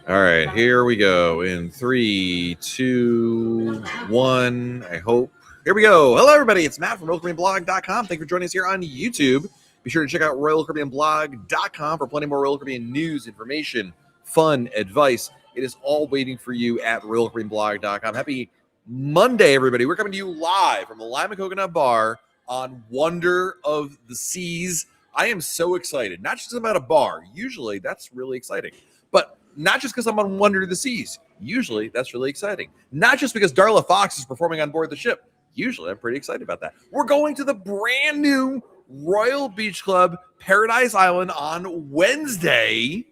All right, here we go in 3, 2, 1. I hope. Here we go. Hello, everybody. It's Matt from RoyalCaribbeanBlog.com. Thank you for joining us here on YouTube. Be sure to check out RoyalCaribbeanBlog.com for plenty more Royal Caribbean news, information, fun, advice. It is all waiting for you at RoyalCaribbeanBlog.com. Happy Monday, everybody. We're coming to you live from the Lime and Coconut Bar on Wonder of the Seas. I am so excited. Not just about a bar. Usually, that's really exciting. But not just because I'm on Wonder of the Seas. Usually, that's really exciting. Not just because Darla Fox is performing on board the ship. Usually, I'm pretty excited about that. We're going to the brand new Royal Beach Club, Paradise Island on Wednesday.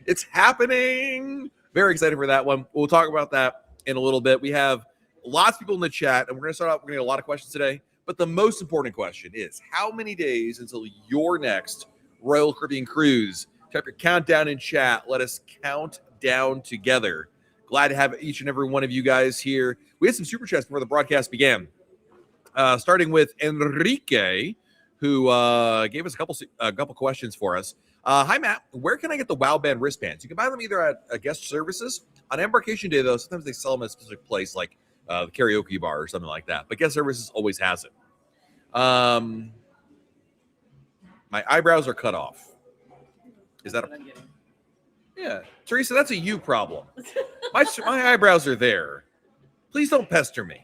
It's happening. Very excited for that one. We'll talk about that in a little bit. We have lots of people in the chat, and we're going to start off. We're going to get a lot of questions today. But the most important question is, how many days until your next Royal Caribbean cruise? Type your countdown in chat. Let us count down together. Glad to have each and every one of you guys here. We had some super chats before the broadcast began. Starting with Enrique, who gave us a couple questions for us. Hi, Matt. Where can I get the Wow Band wristbands? You can buy them either at guest services. On Debarkation Day, though, sometimes they sell them at a specific place, like the karaoke bar or something like that. But guest services always has it. My eyebrows are cut off. Is that a... Yeah. Teresa, that's a you problem. My eyebrows are there. Please don't pester me.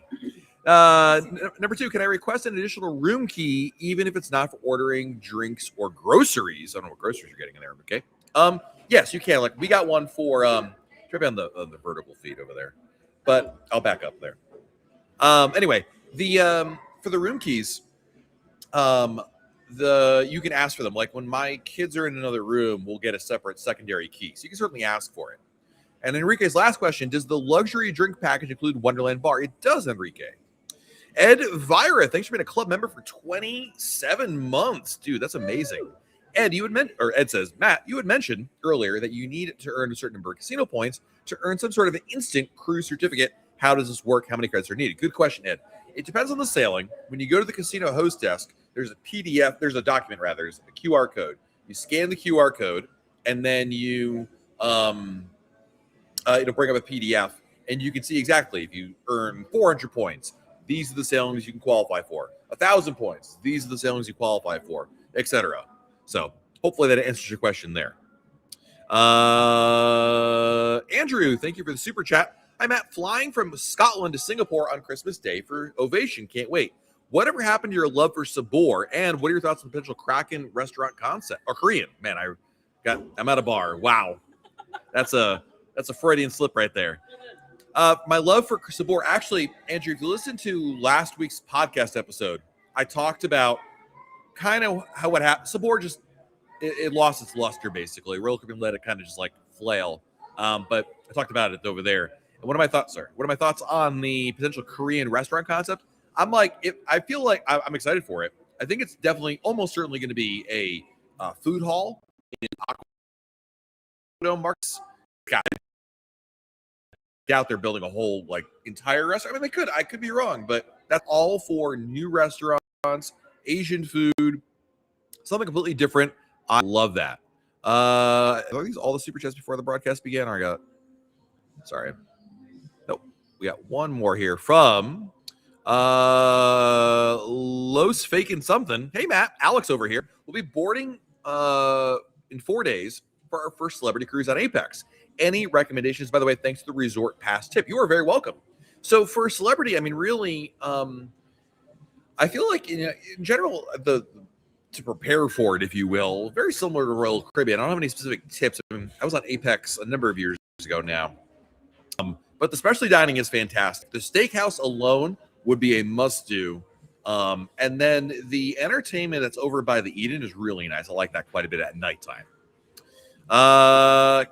Number 2, can I request an additional room key, even if it's not for ordering drinks or groceries? I don't know what groceries you're getting in there, okay? Yes, you can. Like, we got one for try to be on the vertical feed over there, but I'll back up there. Anyway, the for the room keys, you can ask for them. Like when my kids are in another room, we'll get a separate secondary key. So you can certainly ask for it. And Enrique's last question, does the luxury drink package include Wonderland Bar? It does, Enrique. Ed Vira, thanks for being a club member for 27 months. Dude, that's amazing. Ed, Ed says, Matt, you had mentioned earlier that you need to earn a certain number of casino points to earn some sort of an instant cruise certificate. How does this work? How many credits are needed? Good question, Ed. It depends on the sailing. When you go to the casino host desk, there's a PDF, there's a document rather, there's a QR code. You scan the QR code, and then you it'll bring up a PDF, and you can see exactly if you earn 400 points, these are the sailings you can qualify for. 1,000 points, these are the sailings you qualify for, etc. So hopefully that answers your question there. Andrew, thank you for the super chat. Hi, Matt. Flying from Scotland to Singapore on Christmas Day for Ovation. Can't wait. Whatever happened to your love for Sabor? And what are your thoughts on potential Kraken restaurant concept? Or Korean. Man, I'm at a bar. Wow. That's a Freudian slip right there. My love for Sabor. Actually, Andrew, if you listen to last week's podcast episode, I talked about kind of how what happened. Sabor just it lost its luster, basically. Royal Caribbean let it kind of just like flail. But I talked about it over there. And what are my thoughts on the potential Korean restaurant concept? I feel like I'm excited for it. I think it's definitely, almost certainly going to be a food hall in Aqua Marks. God, I doubt they're building a whole like entire restaurant. I mean, they could. I could be wrong, but that's all for new restaurants, Asian food, something completely different. I love that. Are these all the super chats before the broadcast began? Nope. We got one more here from Los Faking something. Hey Matt, Alex over here. We'll be boarding in 4 days for our first celebrity cruise on Apex. Any recommendations? By the way, thanks to the resort pass tip. You are very welcome. So for celebrity, I mean, really, I feel like in general, to prepare for it, if you will, very similar to Royal Caribbean. I don't have any specific tips. I mean, I was on Apex a number of years ago now. But the specialty dining is fantastic. The steakhouse alone would be a must-do. And then the entertainment that's over by the Eden is really nice. I like that quite a bit at nighttime.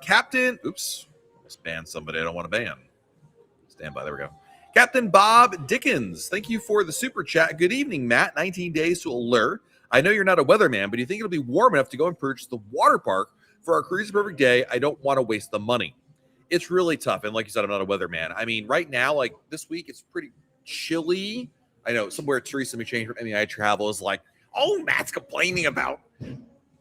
Captain, oops, almost banned somebody I don't want to ban. Stand by, there we go. Captain Bob Dickens, thank you for the super chat. Good evening, Matt. 19 days to Allure. I know you're not a weatherman, but do you think it'll be warm enough to go and purchase the water park for our cruise perfect day? I don't want to waste the money. It's really tough. And like you said, I'm not a weatherman. I mean, right now, like this week, it's pretty chilly. I know somewhere Teresa McChange from MEI Travel is like, oh, Matt's complaining about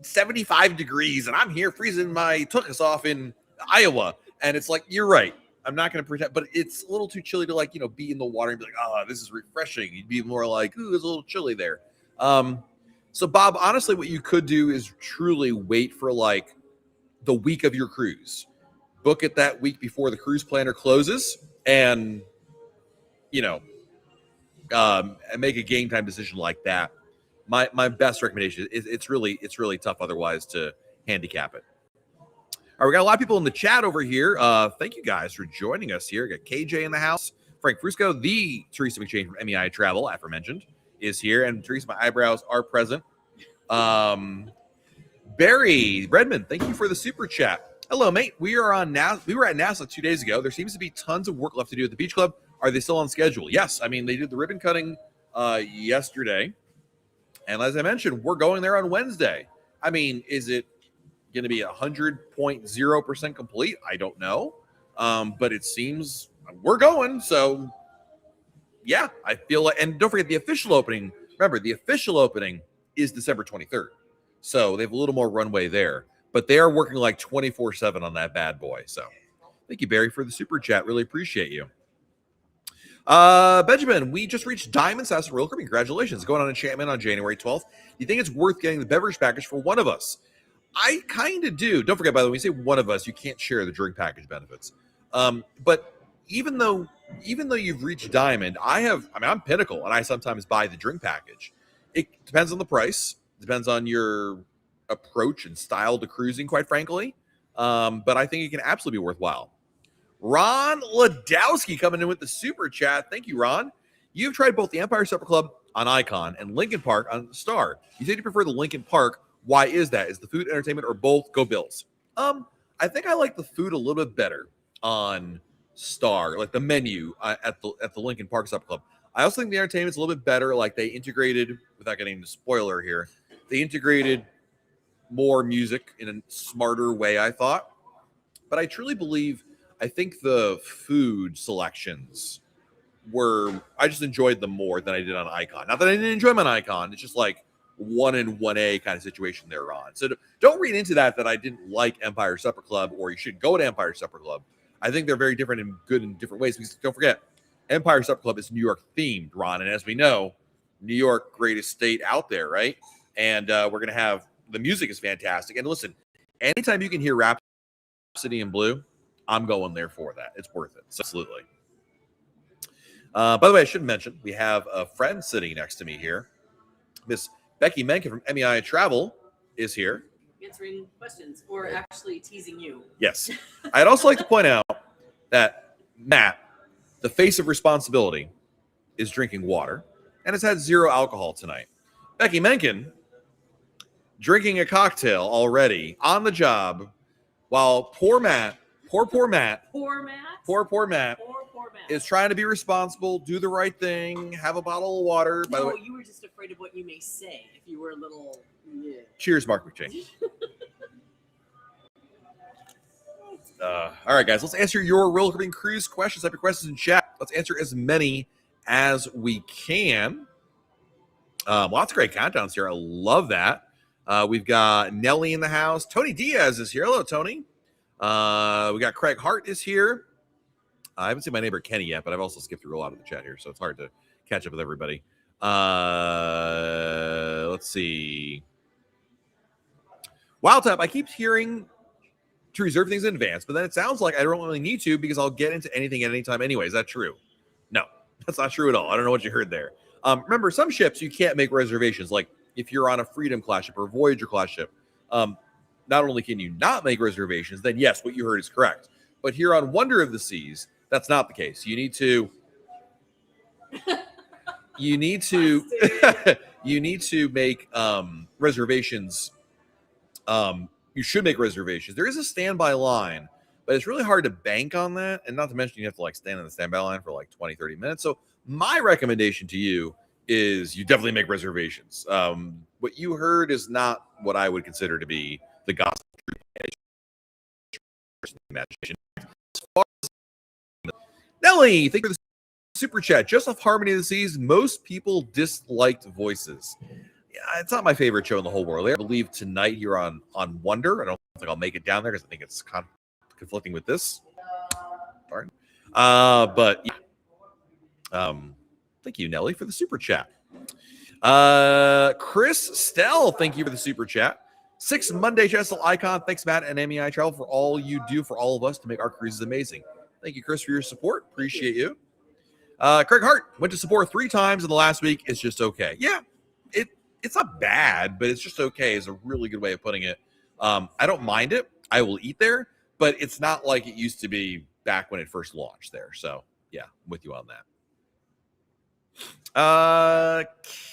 75 degrees and I'm here freezing my tuchus off in Iowa. And it's like, you're right. I'm not going to pretend, but it's a little too chilly to like, be in the water and be like, oh, this is refreshing. You'd be more like, ooh, it's a little chilly there. So Bob, honestly, what you could do is truly wait for like the week of your cruise. Book it that week before the cruise planner closes and, and make a game time decision like that. My best recommendation is it's really tough otherwise to handicap it. All right, we got a lot of people in the chat over here. Thank you guys for joining us here. We got KJ in the house. Frank Frusco, the Teresa McChain from MEI Travel, aforementioned, is here. And Teresa, my eyebrows are present. Barry Redmond, thank you for the super chat. Hello, mate. We were at NASA 2 days ago. There seems to be tons of work left to do at the beach club. Are they still on schedule? Yes. I mean, they did the ribbon cutting yesterday. And as I mentioned, we're going there on Wednesday. I mean, is it going to be 100.0% complete? I don't know. But it seems we're going. So, yeah, I feel like, and don't forget the official opening. Remember, the official opening is December 23rd. So they have a little more runway there. But they are working like 24/7 on that bad boy. So thank you, Barry, for the super chat. Really appreciate you. Benjamin, we just reached Diamond Status Royal Caribbean. Congratulations. Going on enchantment on January 12th. Do you think it's worth getting the beverage package for one of us? I kind of do. Don't forget, by the way, when you say one of us, you can't share the drink package benefits. But even though you've reached Diamond, I'm Pinnacle, and I sometimes buy the drink package. It depends on the price. Depends on your approach and style to cruising, quite frankly. But I think it can absolutely be worthwhile. Ron Ladowski coming in with the super chat. Thank you, Ron. You've tried both the Empire Supper Club on Icon and Lincoln Park on Star. You said you prefer the Lincoln Park. Why is that? Is the food, entertainment, or both? Go Bills. I think I like the food a little bit better on Star, like the menu at the Lincoln Park Supper Club. I also think the entertainment's a little bit better. Like they integrated, without getting the spoiler here, they integrated more music in a smarter way, I thought. But I truly believe, I think the food selections I just enjoyed them more than I did on Icon. Not that I didn't enjoy them on Icon. It's just like 1 and 1A kind of situation they're on. So don't read into that I didn't like Empire Supper Club or you should go to Empire Supper Club. I think they're very different and good in different ways. Because don't forget, Empire Supper Club is New York themed, Ron. And as we know, New York, greatest state out there, right? And we're going to have, the music is fantastic. And listen, anytime you can hear Rhapsody in Blue, I'm going there for that. It's worth it. So absolutely. By the way, I should mention, we have a friend sitting next to me here. Miss Becky Menken from MEI Travel is here. Answering questions or actually teasing you. Yes. I'd also like to point out that Matt, the face of responsibility, is drinking water and has had 0 alcohol tonight. Becky Menken, drinking a cocktail already on the job, while poor Matt is trying to be responsible, do the right thing, have a bottle of water. No, by the way, you were just afraid of what you may say if you were a little. Yeah. Cheers, Mark McChain. All right, guys, let's answer your Royal Caribbean Cruise questions. Type your questions in chat. Let's answer as many as we can. Lots of great countdowns here. I love that. We've got Nelly in the house. Tony Diaz is here. Hello, Tony. We got Craig Hart is here. I haven't seen my neighbor Kenny yet, but I've also skipped through a lot of the chat here, so it's hard to catch up with everybody. Let's see. Wildtap, I keep hearing to reserve things in advance, but then it sounds like I don't really need to because I'll get into anything at any time anyway. Is that true? No, that's not true at all. I don't know what you heard there. Remember, some ships you can't make reservations. Like if you're on a Freedom class ship or a Voyager class ship, not only can you not make reservations, then yes, what you heard is correct. But here on Wonder of the Seas, that's not the case. You need to make reservations. You should make reservations. There is a standby line, but it's really hard to bank on that. And not to mention you have to like stand in the standby line for like 20, 30 minutes. So my recommendation to you is you definitely make reservations. What you heard is not what I would consider to be the gospel. Nelly, thank you for the super chat. Just off Harmony of the Seas, most people disliked voices. Yeah, it's not my favorite show in the whole world. I believe tonight you're on Wonder. I don't think I'll make it down there because I think it's conflicting with this. Darn. But yeah. Thank you, Nelly, for the super chat. Chris Stell, thank you for the super chat. 6 Monday Chestel icon. Thanks, Matt and MEI Travel, for all you do for all of us to make our cruises amazing. Thank you, Chris, for your support. Appreciate you. Craig Hart went to Sapporo 3 times in the last week. It's just okay. Yeah, it's not bad, but it's just okay is a really good way of putting it. I don't mind it. I will eat there, but it's not like it used to be back when it first launched there. So yeah, I'm with you on that.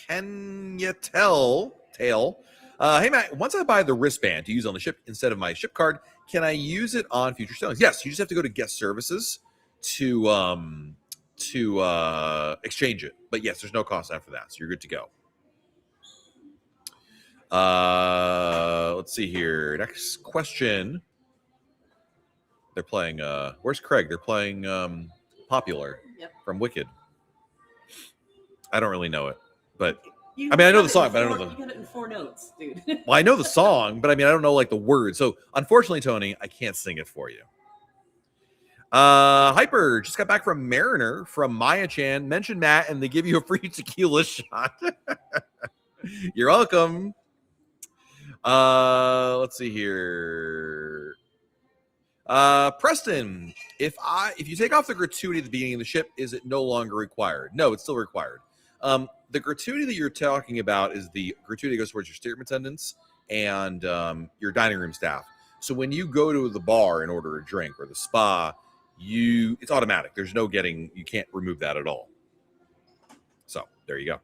Can you tell? Hey Matt, once I buy the wristband to use on the ship instead of my ship card, can I use it on future sailings? Yes, you just have to go to guest services to exchange it. But yes, there's no cost after that, so you're good to go. Let's see here. Next question. They're playing where's Craig? They're playing Popular from Wicked. I don't really know it, but I mean I know the song, but I don't know the. You got it in 4 notes, dude. Well, I know the song, but I mean I don't know like the words. So unfortunately, Tony, I can't sing it for you. Hyper just got back from Mariner from Maya Chan. Mention Matt and they give you a free tequila shot. You're welcome. Let's see here. Preston, if you take off the gratuity at the beginning of the ship, is it no longer required? No, it's still required. The gratuity that you're talking about is the gratuity that goes towards your stateroom attendants and your dining room staff. So when you go to the bar and order a drink or the spa, it's automatic. There's no you can't remove that at all. So there you go.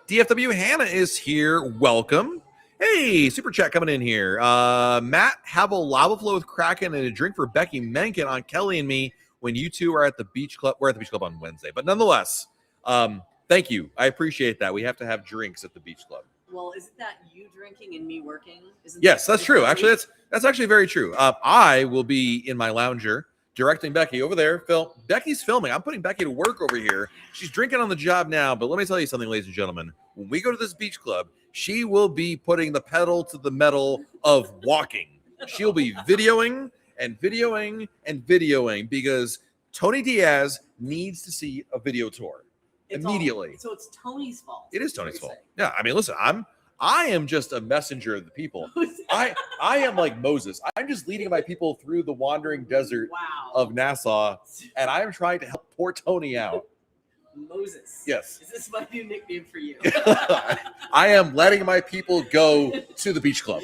DFW Hannah is here. Welcome. Hey, super chat coming in here. Matt, have a lava flow with Kraken and a drink for Becky Menken on Kelly and me when you two are at the beach club. We're at the beach club on Wednesday, but nonetheless, thank you. I appreciate that. We have to have drinks at the beach club. Well, isn't that you drinking and me working? Yes, that's true. Actually, that's actually very true. I will be in my lounger directing Becky over there. Becky's filming. I'm putting Becky to work over here. She's drinking on the job now, but let me tell you something, ladies and gentlemen. When we go to this beach club, she will be putting the pedal to the metal of walking. She'll be videoing and videoing and videoing because Tony Diaz needs to see a video tour immediately. So it's Tony's fault. It is Tony's fault. Yeah, I mean, listen, I am just a messenger of the people. I am like Moses. I'm just leading my people through the wandering desert of Nassau, and I am trying to help poor Tony out. Moses. Yes. Is this my new nickname for you? I am letting my people go to the beach club.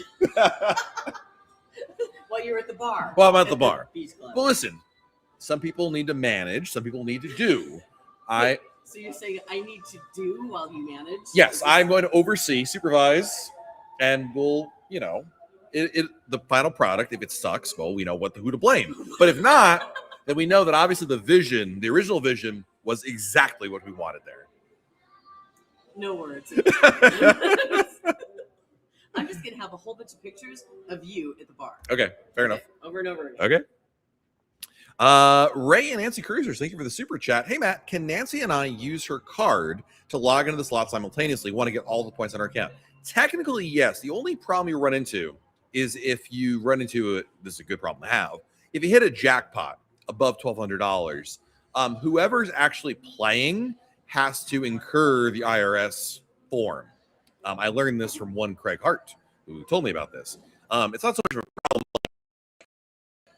While you're at the bar. Well, I'm at the bar. Beach club. Well, listen, some people need to manage. Some people need to do. So you're saying I need to do while you manage? Yes, I'm going to oversee, supervise, and we'll, the final product, if it sucks, well, we know who to blame. But if not, then we know that obviously the original vision was exactly what we wanted there. No words. I'm just going to have a whole bunch of pictures of you at the bar. Okay, fair enough. Over and over again. Okay. Ray and Nancy Cruisers, thank you for the super chat. Hey, Matt, can Nancy and I use her card to log into the slot simultaneously? Want to get all the points on our account? Technically, yes. The only problem you run into is if you run into it. This is a good problem to have. If you hit a jackpot above $1,200, whoever's actually playing has to incur the IRS form. I learned this from one Craig Hart, who told me about this. It's not so much of a problem.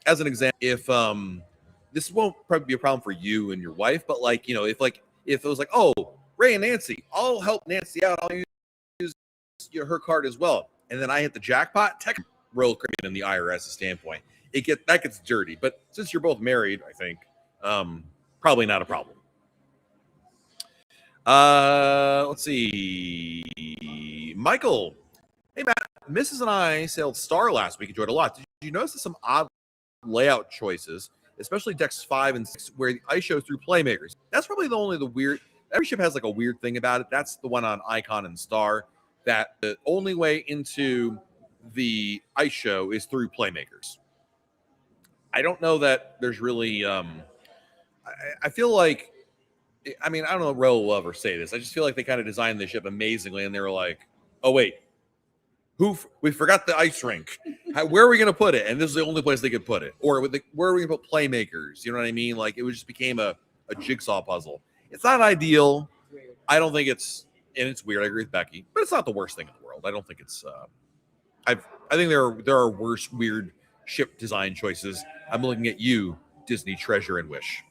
As an example, if this won't probably be a problem for you and your wife, but if it was like, oh, Ray and Nancy, I'll help Nancy out. I'll use her card as well, and then I hit the jackpot. Technically, Royal Caribbean and the IRS standpoint, that gets dirty. But since you're both married, I think probably not a problem. Let's see, Michael. Hey Matt, Mrs. and I sailed Star last week. Enjoyed a lot. Did you notice some odd layout choices, especially decks 5 and 6, where the ice shows through playmakers? That's probably the weird. Every ship has like a weird thing about it. That's the one on Icon and Star. That the only way into the ice show is through playmakers. I don't know that there's really. I feel like I mean, I don't know if Royal will ever say this. I just feel like they kind of designed the ship amazingly, and they were like, "Oh wait, we forgot the ice rink. Where are we going to put it?" And this is the only place they could put it. Or where are we going to put playmakers? You know what I mean? Like it just became a jigsaw puzzle. It's not ideal. Weird. I don't think it's, and it's weird. I agree with Becky, but it's not the worst thing in the world. I don't think it's. I think there are worse weird ship design choices. I'm looking at you, Disney Treasure and Wish.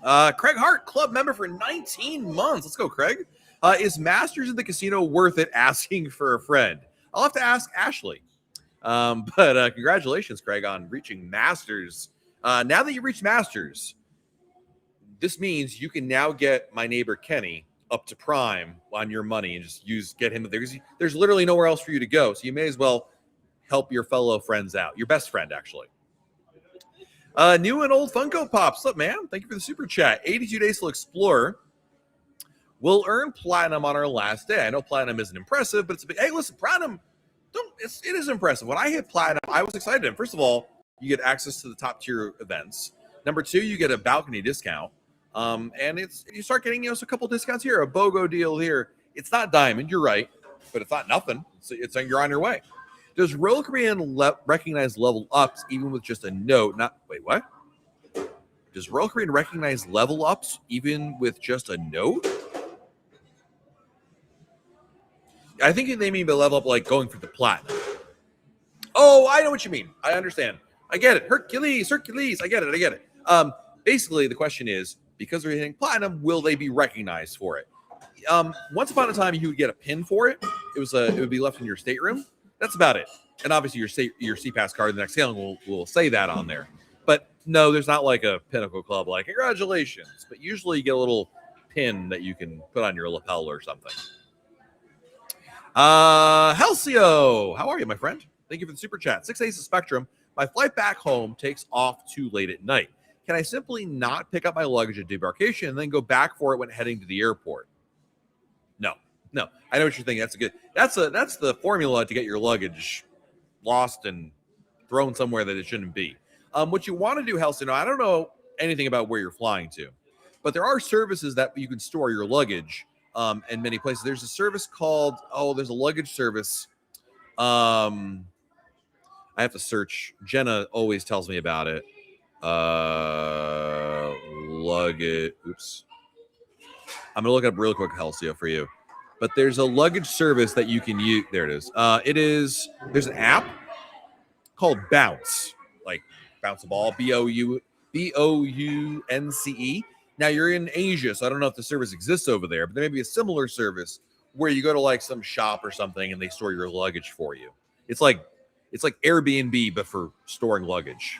Craig Hart, club member for 19 months. Let's go, Craig. Is Masters in the Casino worth it? Asking for a friend. I'll have to ask Ashley. But congratulations, Craig, on reaching Masters. Now that you reached Masters, this means you can now get my neighbor Kenny up to Prime on your money and just get him there. There's literally nowhere else for you to go, so you may as well help your fellow friends out. Your best friend, actually. New and old Funko Pops. What's up, man? Thank you for the super chat. 82 days till Explore. We'll earn platinum on our last day. I know platinum isn't impressive, but it's a big. Hey, listen, platinum. It is impressive. When I hit platinum, I was excited. And first of all, you get access to the top tier events. Number two, you get a balcony discount. And you start getting a couple discounts here, a BOGO deal here. It's not diamond, you're right, but it's not nothing. It's you're on your way. Does Royal Caribbean recognize level ups even with just a note? Wait, what? Does Royal Caribbean recognize level ups even with just a note? I think they mean by level up like going for the platinum. Oh, I know what you mean. I understand. I get it. Hercules. I get it. Basically, the question is, because they're hitting platinum, will they be recognized for it? Once upon a time, you would get a pin for it. It would be left in your stateroom. That's about it. And obviously, your CPAS card, the next sailing will say that on there. But no, there's not like a Pinnacle Club like congratulations. But usually, you get a little pin that you can put on your lapel or something. Halcyo, how are you, my friend? Thank you for the super chat. 6 days of Spectrum. My flight back home takes off too late at night. Can I simply not pick up my luggage at Debarkation and then go back for it when heading to the airport? No. I know what you're thinking. That's the formula to get your luggage lost and thrown somewhere that it shouldn't be. What you want to do, Halcyon, I don't know anything about where you're flying to, but there are services that you can store your luggage in many places. There's a service called, there's a luggage service. I have to search. Jenna always tells me about it. Luggage. Oops. I'm gonna look it up real quick, Halcyon, for you. But there's a luggage service that you can use. There it is. There's an app called Bounce, like bounce a ball, Bounce. Now you're in Asia, so I don't know if the service exists over there, but there may be a similar service where you go to like some shop or something and they store your luggage for you. It's like Airbnb, but for storing luggage.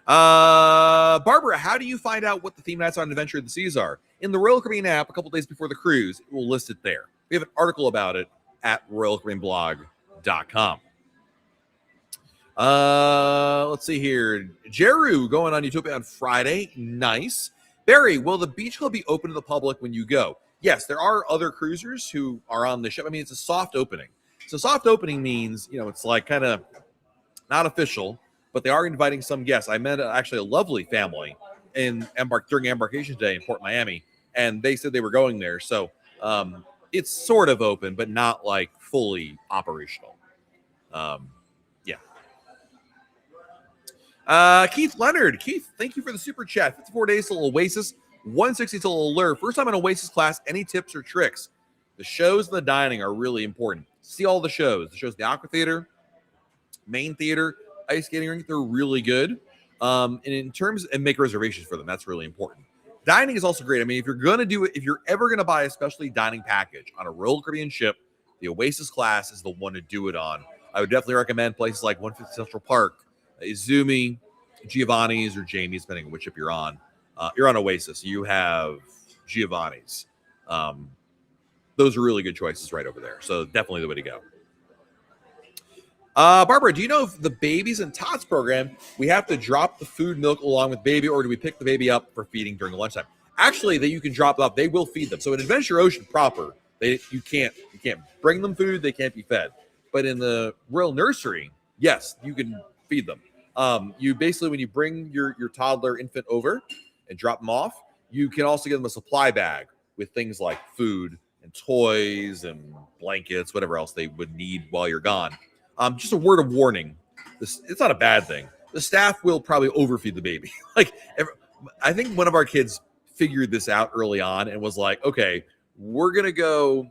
Barbara, how do you find out what the theme nights on Adventure of the Seas are? In the Royal Caribbean app, a couple days before the cruise, it will list it there. We have an article about it at royalcaribbeanblog.com. Let's see here. Jeru going on Utopia on Friday. Nice. Barry, will the beach club be open to the public when you go? Yes, there are other cruisers who are on the ship. I mean, it's a soft opening. So soft opening means, it's like kind of not official, but they are inviting some guests. I met actually a lovely family during Embarkation Day in Port Miami, and they said they were going there. So it's sort of open, but not like fully operational. Keith Leonard. Keith, thank you for the super chat. 54 days till Oasis, 160 till Allure. First time in Oasis class. Any tips or tricks? The shows and the dining are really important. See all the shows. The shows, the Aqua Theater, Main Theater, Ice Skating Rink, they're really good. And make reservations for them. That's really important. Dining is also great. I mean, if you're ever going to buy a specialty dining package on a Royal Caribbean ship, the Oasis class is the one to do it on. I would definitely recommend places like 150 Central Park, Izumi, Giovanni's, or Jamie's, depending on which ship you're on. You're on Oasis. You have Giovanni's. Those are really good choices right over there. So definitely the way to go. Barbara, do you know if the Babies and Tots program, we have to drop the food milk along with baby, or do we pick the baby up for feeding during lunchtime? Actually, that you can drop it off. They will feed them. So in Adventure Ocean proper, you can't bring them food. They can't be fed. But in the Royal Nursery, yes, you can feed them. You basically, when you bring your toddler infant over and drop them off, You can also give them a supply bag with things like food and toys and blankets, whatever else they would need while you're gone. Just a word of warning. It's not a bad thing. The staff will probably overfeed the baby. I think one of our kids figured this out early on and was like, okay, we're going to go.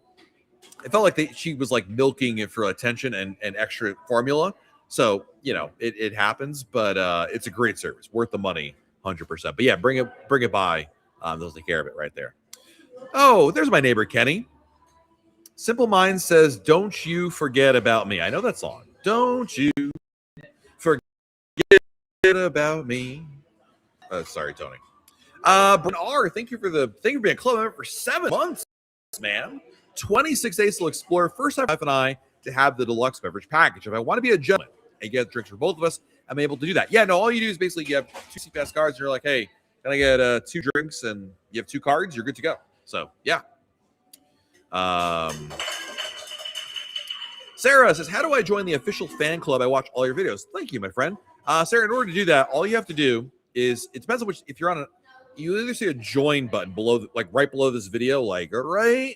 It felt like she was like milking it for attention and extra formula. So, it happens, but it's a great service, worth the money, 100%. But yeah, bring it by. They'll take care of it right there. Oh, there's my neighbor, Kenny. Simple Mind says, don't you forget about me. I know that song. Don't you forget about me. Sorry, Tony. Brent R, thank you for being a club member for 7 months, man. 26 days to explore. First time wife and I to have the deluxe beverage package. If I want to be a gentleman and get drinks for both of us, I'm able to do that. Yeah, no, all you do is basically you have 2 CPAS cards and you're like, hey, can I get 2 drinks? And you have 2 cards, you're good to go. So, yeah. Sarah says, how do I join the official fan club? I watch all your videos. Thank you, my friend. Sarah, in order to do that, all you have to do is, it depends on which, if you're on you either see a join button below, right below this video, like right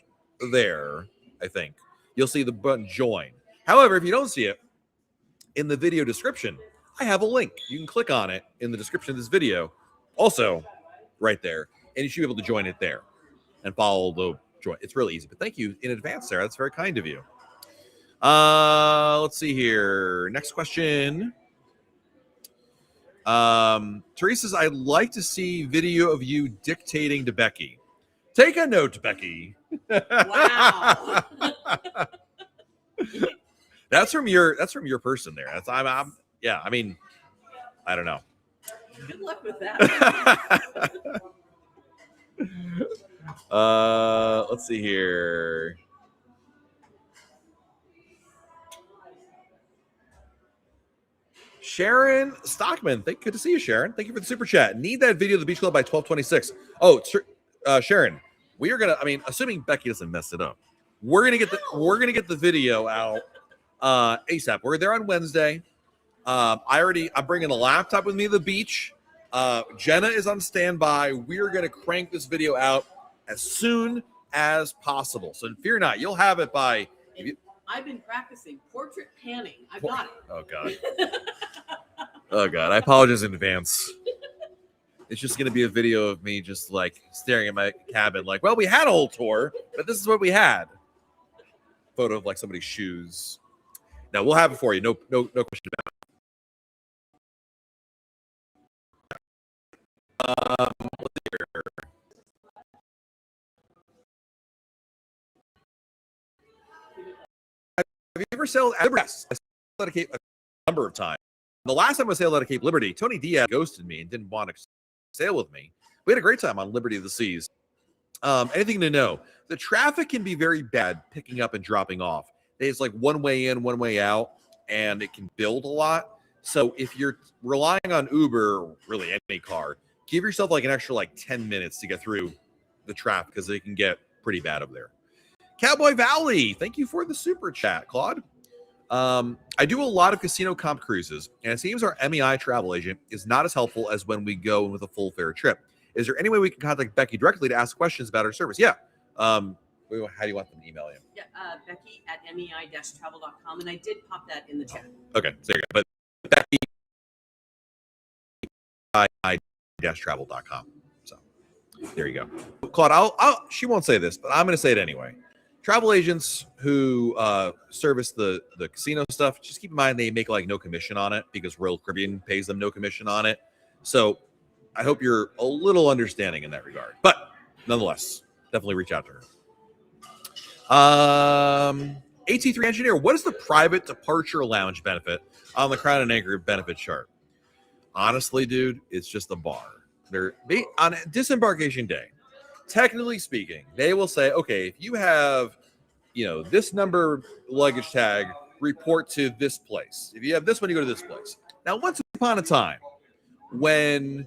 there, I think. You'll see the button join. However, if you don't see it, in the video description, I have a link. You can click on it in the description of this video. Also, right there. And you should be able to join it there and follow the join. It's really easy. But thank you in advance, Sarah. That's very kind of you. Let's see here. Next question. Teresa says, I'd like to see video of you dictating to Becky. Take a note, Becky. Wow. That's from your person there. Yeah, I mean, I don't know. Good luck with that. Let's see here. Sharon Stockman, good to see you, Sharon. Thank you for the super chat. Need that video of the beach club by 12:26. Oh, Sharon, we are gonna. I mean, assuming Becky doesn't mess it up, we're gonna get the video out ASAP. We're there on Wednesday. I'm bringing a laptop with me to the beach. Jenna is on standby. We're gonna crank this video out as soon as possible. So fear not, you'll have it by. I've been practicing portrait panning. I've got it. Oh God. Oh God. I apologize in advance. It's just gonna be a video of me just like staring at my cabin, like, well, we had a whole tour, but this is what we had. Photo of like somebody's shoes. Now we'll have it for you. No question about it. Let's see here. Have you ever sailed at Cape a number of times? The last time I sailed out of Cape Liberty, Tony Diaz ghosted me and didn't want to sail with me. We had a great time on Liberty of the Seas. Anything to know? The traffic can be very bad picking up and dropping off. It's like one way in, one way out, and it can build a lot. So if you're relying on Uber, or really any car, give yourself like an extra like 10 minutes to get through the traffic because it can get pretty bad up there. Cowboy Valley, thank you for the super chat, Claude. I do a lot of casino comp cruises, and it seems our MEI travel agent is not as helpful as when we go with a full fare trip. Is there any way we can contact Becky directly to ask questions about her service? Yeah. How do you want them to email you? Yeah, Becky at mei-travel.com, and I did pop that in the chat. Okay, so there you go. But Becky travel.com. So there you go. Claude, she won't say this, but I'm going to say it anyway. Travel agents who service the casino stuff, just keep in mind they make like no commission on it because Royal Caribbean pays them no commission on it. So I hope you're a little understanding in that regard. But nonetheless, definitely reach out to her. AT3 Engineer, what is the private departure lounge benefit on the Crown and Anchor benefit chart? Honestly, dude, it's just a bar. On disembarkation day, technically speaking, they will say, okay, if you have, this number luggage tag, report to this place. If you have this one, you go to this place. Now, once upon a time, when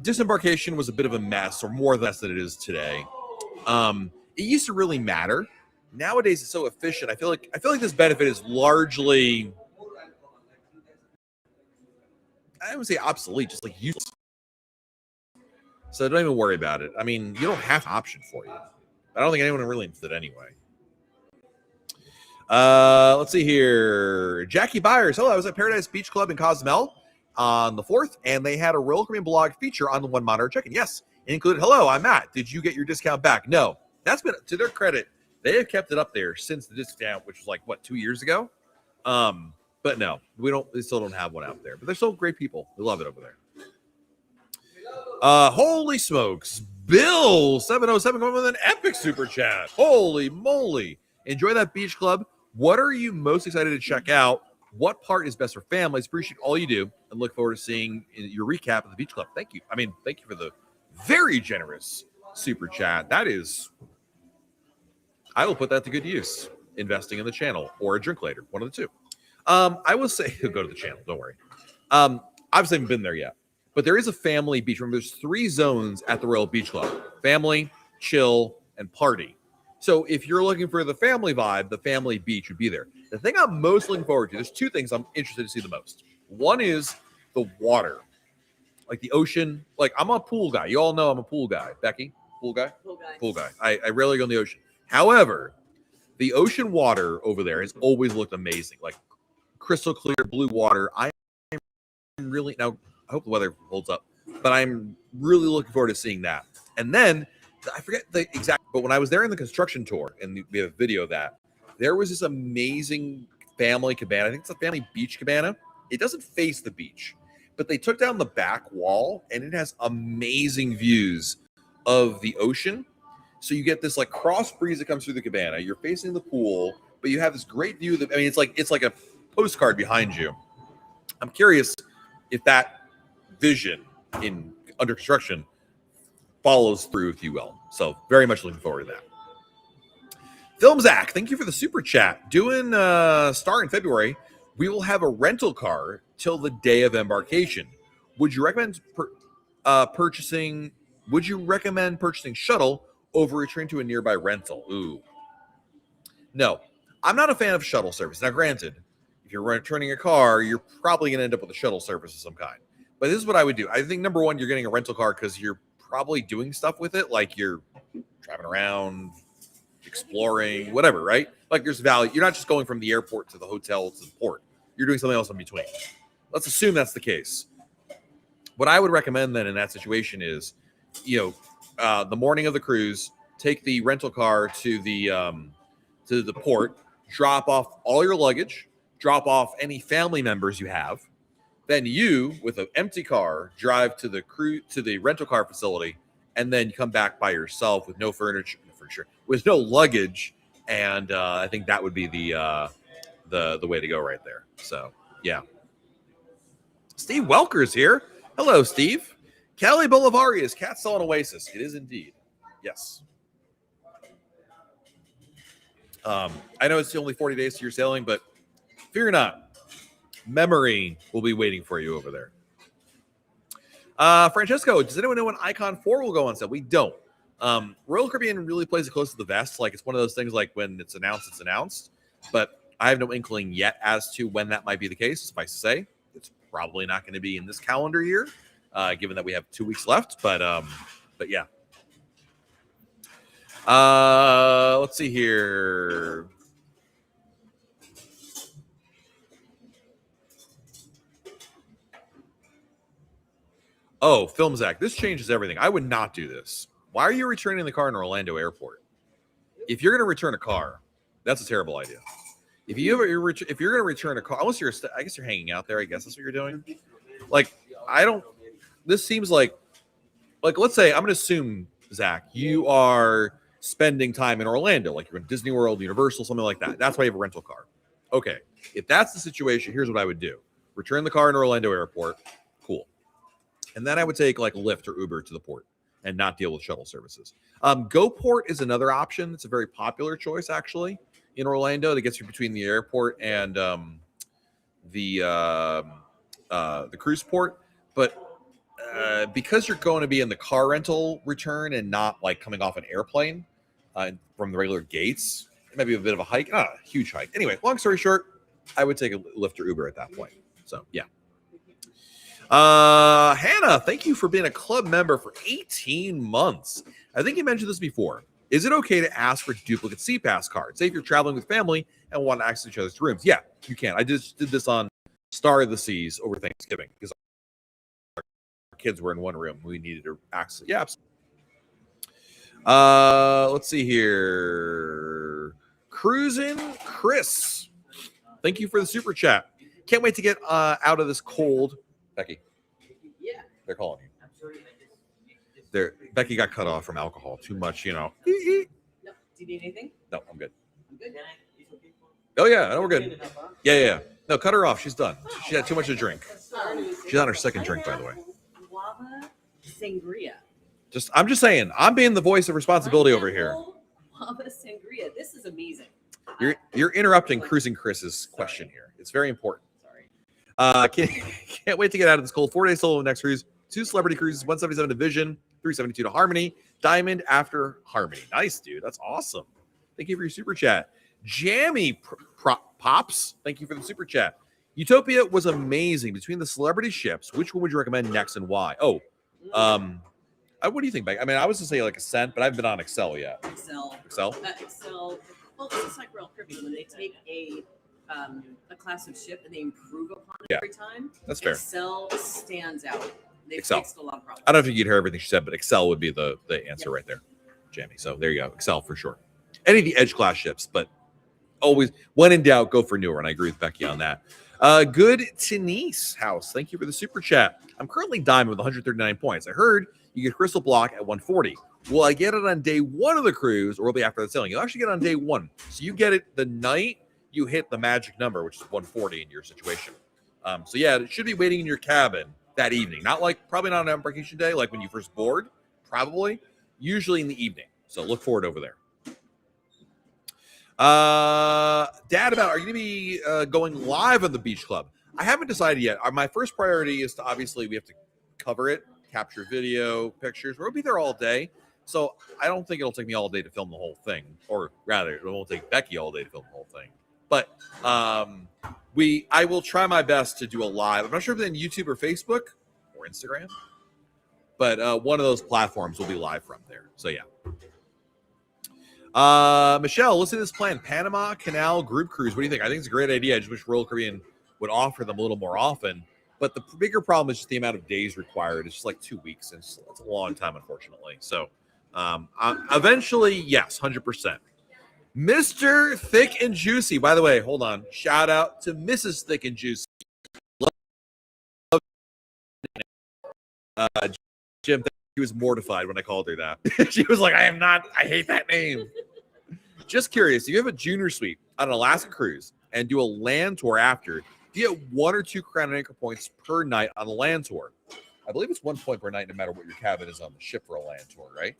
disembarkation was a bit of a mess, or more less than it is today, it used to really matter. Nowadays, it's so efficient. I feel like this benefit is largely, I would say obsolete, just like useless. So don't even worry about it. I mean, you don't have an option for you. I don't think anyone really did anyway. Let's see here. Jackie Byers. Hello, I was at Paradise Beach Club in Cozumel on the 4th, and they had a Royal Caribbean blog feature on the one monitor check-in. Yes, it included, hello, I'm Matt. Did you get your discount back? No. That's been, to their credit, they have kept it up there since the discount, which was like, what, 2 years ago? But no, we still don't have one out there. But they're still great people. We love it over there. Holy smokes. Bill 707 coming with an epic super chat. Holy moly. Enjoy that beach club. What are you most excited to check out? What part is best for families? Appreciate all you do and look forward to seeing your recap of the beach club. Thank you. Thank you for the very generous super chat. That is, I will put that to good use. Investing in the channel or a drink later. One of the two. I will say, go to the channel. Don't worry. Obviously, I haven't been there yet. But there is a family beach room. There's 3 zones at the Royal Beach Club. Family, chill, and party. So if you're looking for the family vibe, the family beach would be there. The thing I'm most looking forward to, there's 2 things I'm interested to see the most. One is the water. Like the ocean. Like, I'm a pool guy. You all know I'm a pool guy. Becky? Pool guy? Pool guy. Pool guy. I rarely go in the ocean. However, the ocean water over there has always looked amazing. Like crystal clear blue water. I'm really, now I hope the weather holds up, but I'm really looking forward to seeing that. And then I forget the exact, but when I was there in the construction tour, and we have a video of that, there was this amazing family cabana. I think it's a family beach cabana. It doesn't face the beach, but they took down the back wall and it has amazing views of the ocean. So you get this like cross breeze that comes through the cabana. You're facing the pool, but you have this great view that, I mean, it's like a postcard behind you. I'm curious if that vision under construction follows through, if you will. So very much looking forward to that. Film Zach, thank you for the super chat. Doing start in February, we will have a rental car till the day of embarkation. Would you recommend purchasing shuttle over returning to a nearby rental? Ooh. No, I'm not a fan of shuttle service. Now, granted, if you're returning a car, you're probably going to end up with a shuttle service of some kind. But this is what I would do. I think, number one, you're getting a rental car because you're probably doing stuff with it, like you're driving around, exploring, whatever, right? Like there's value. You're not just going from the airport to the hotel to the port. You're doing something else in between. Let's assume that's the case. What I would recommend then in that situation is, the morning of the cruise, take the rental car to the port, drop off all your luggage, drop off any family members you have. Then you, with an empty car, drive to the rental car facility, and then come back by yourself with no furniture, with no luggage, and I think that would be the way to go right there. So yeah. Steve Welker's here. Hello, Steve. Kelly Bolivari is cat selling Oasis. It is indeed. Yes. I know it's only 40 days to your sailing, but fear not. Memory will be waiting for you over there. Francesco, does anyone know when Icon 4 will go on sale? We don't. Royal Caribbean really plays it close to the vest. Like, it's one of those things, like, when it's announced. But I have no inkling yet as to when that might be the case. Suffice to say, it's probably not going to be in this calendar year, given that we have 2 weeks left. But yeah. Let's see here. Oh, Film Zach, this changes everything. I would not do this. Why are you returning the car in Orlando Airport? If you're going to return a car, that's a terrible idea. If you're going to return a car, unless I guess you're hanging out there. I guess that's what you're doing. Like, this seems like, let's say, I'm going to assume, Zach, you are spending time in Orlando, like you're in Disney World, Universal, something like that. That's why you have a rental car. Okay. If that's the situation, here's what I would do. Return the car in Orlando Airport. Cool. And then I would take like Lyft or Uber to the port and not deal with shuttle services. GoPort is another option. It's a very popular choice, actually, in Orlando. That gets you between the airport and the cruise port. But because you're going to be in the car rental return and not like coming off an airplane from the regular gates, it might be a bit of a hike. Not a huge hike. Anyway, long story short, I would take a Lyft or Uber at that point. So, yeah. Hannah, thank you for being a club member for 18 months. I think you mentioned this before. Is it okay to ask for duplicate SeaPass cards? Say if you're traveling with family and want to access each other's rooms. Yeah, you can. I just did this on Star of the Seas over Thanksgiving because our kids were in one room. We needed to access. Yeah, absolutely. Let's see here. Cruising Chris. Thank you for the super chat. Can't wait to get out of this cold. Becky. Yeah. They're calling you. Becky got cut off from alcohol. Too much, No. Do you need anything? No, I'm good. I'm good. Oh yeah, no, we're good. Yeah. No, cut her off. She's done. She had too much to drink. She's on her second drink, by the way. Guava sangria. I'm just saying. I'm being the voice of responsibility over here. Guava sangria. This is amazing. You're interrupting Cruising Chris's question here. It's very important. Sorry. Can't wait to get out of this cold. 4 days solo next cruise. 2 celebrity cruises. 177 to Vision. 372 to Harmony. Diamond after Harmony. Nice, dude. That's awesome. Thank you for your super chat. Jammy Pops. Thank you for the super chat. Utopia was amazing. Between the celebrity ships, which one would you recommend next and why? Oh, what do you think, Beck? I mean, I was to say like Ascent, but I haven't been on Excel yet. Excel. Excel. Well, it's just like Royal Caribbean when they take a class of ship and they improve upon it every time. That's fair. Excel stands out. They've Excel. fixed a lot of problems. I don't know if you could hear everything she said, but Excel would be the answer right there, Jamie. So there you go. Excel for sure. Any of the Edge class ships, but always when in doubt, go for newer. And I agree with Becky on that. Good Denise House. Thank you for the super chat. I'm currently diamond with 139 points. I heard you get Crystal Block at 140. Will I get it on day one of the cruise, or will it be after the sailing? You'll actually get it on day one. So you get it the night you hit the magic number, which is 140 in your situation. So yeah, it should be waiting in your cabin that evening. Probably not on embarkation day, like when you first board, probably. Usually in the evening. So look forward over there. Dad, are you going to be going live on the beach club? I haven't decided yet. My first priority is to obviously we have to cover it, capture video, pictures. We'll be there all day. So I don't think it'll take me all day to film the whole thing, or rather, it won't take Becky all day to film the whole thing. But I will try my best to do a live. I'm not sure if it's on YouTube or Facebook or Instagram, but one of those platforms will be live from there. So yeah. Michelle, listen to this plan. Panama Canal group cruise. What do you think? I think it's a great idea. I just wish Royal Caribbean would offer them a little more often. But the bigger problem is just the amount of days required. It's just like 2 weeks. And it's a long time, unfortunately. So eventually, yes, 100%. Mr. Thick and Juicy. By the way, hold on. Shout out to Mrs. Thick and Juicy. Jim, she was mortified when I called her that. She was like, I hate that name. Just curious, if you have a junior suite on an Alaska cruise and do a land tour after, do you get 1 or 2 Crown and Anchor points per night on the land tour? I believe it's 1 point per night, no matter what your cabin is on the ship for a land tour, right?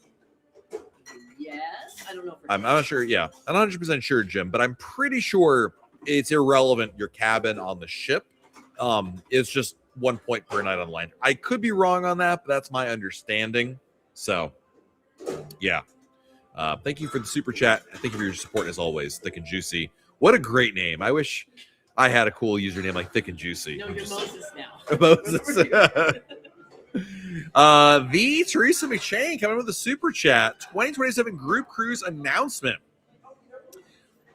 Yes. I don't know. I'm not sure. Yeah. I'm not 100% sure, Jim, but I'm pretty sure it's irrelevant. Your cabin on the ship is just 1 point per night on land. I could be wrong on that, but that's my understanding. So, yeah. Thank you for the super chat. Thank you for your support as always. Thick and Juicy. What a great name. I wish I had a cool username like Thick and Juicy. No, you're Moses now. Moses. The Teresa McShane coming with a super chat. 2027 group cruise announcement.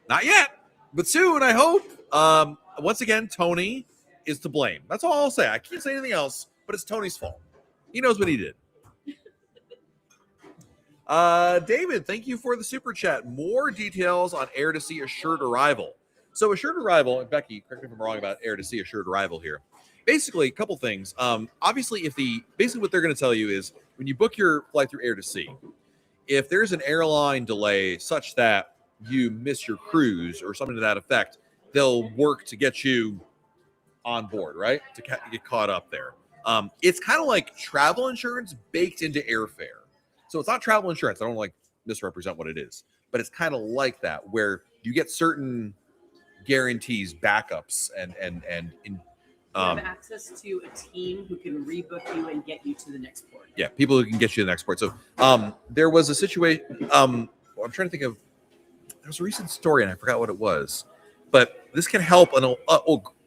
Not yet, but soon, I hope. Once again, Tony is to blame. That's all I'll say. I can't say anything else, but it's Tony's fault. He knows what he did. David, thank you for the super chat. More details on Air to Sea Assured Arrival. So Assured Arrival, and Becky, correct me if I'm wrong about Air to Sea Assured Arrival here. Basically, a couple things. Obviously, basically what they're going to tell you is when you book your flight through Air to Sea, if there's an airline delay such that you miss your cruise or something to that effect, they'll work to get you on board, right? To get caught up there. It's kind of like travel insurance baked into airfare. So it's not travel insurance. I don't like misrepresent what it is, but it's kind of like that where you get certain guarantees, backups, and you have access to a team who can rebook you and get you to the next port. Yeah, people who can get you to the next port. So there was a situation. I'm trying to think of. There was a recent story and I forgot what it was, but this can help. And